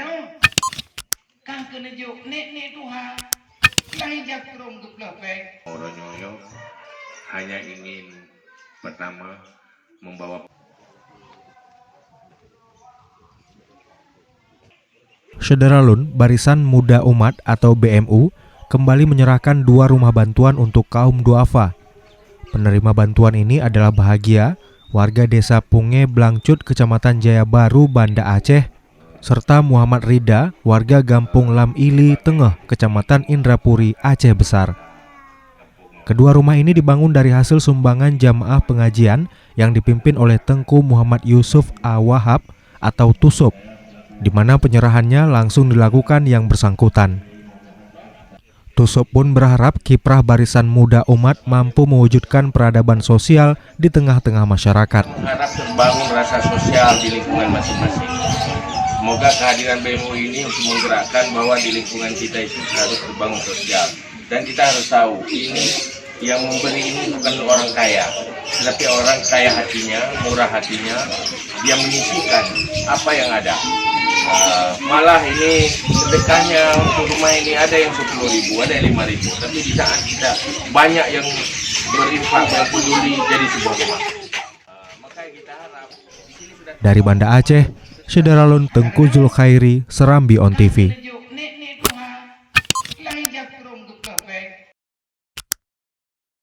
dong. Kang kena juk nek Tuhan. Nahi jak kurung geplek. Oronyoyo hanya ingin pertama membawa Syederalun Barisan Muda Umat atau BMU kembali menyerahkan 2 rumah bantuan untuk kaum duafa. Penerima bantuan ini adalah Bahagia, warga desa Punge Blangcut, Kecamatan Jaya Baru, Banda Aceh, serta Muhammad Rida, warga Gampung Lam Ili Tengah, Kecamatan Indrapuri, Aceh Besar. Kedua rumah ini dibangun dari hasil sumbangan jamaah pengajian yang dipimpin oleh Tengku Muhammad Yusuf A.Wahab atau Tusub, di mana penyerahannya langsung dilakukan yang bersangkutan. Tusub pun berharap kiprah Barisan Muda Umat mampu mewujudkan peradaban sosial di tengah-tengah masyarakat. harap terbangun rasa sosial di lingkungan masing-masing. Semoga kehadiran BMU ini untuk menggerakkan bahwa di lingkungan kita itu harus terbangun sosial. Dan kita harus tahu, ini yang memberi ini bukan orang kaya, tetapi orang kaya hatinya, murah hatinya, dia menyisihkan apa yang ada. Malah ini sedekahnya untuk rumah ini ada yang 10.000, ada yang 5.000. Tapi di saat kita banyak yang berinfak, yang peduli jadi sebuah rumah. Maka kita harap di sini sudah Dari Banda Aceh, Syederalun Tengku Zulkhairi, Serambi On TV.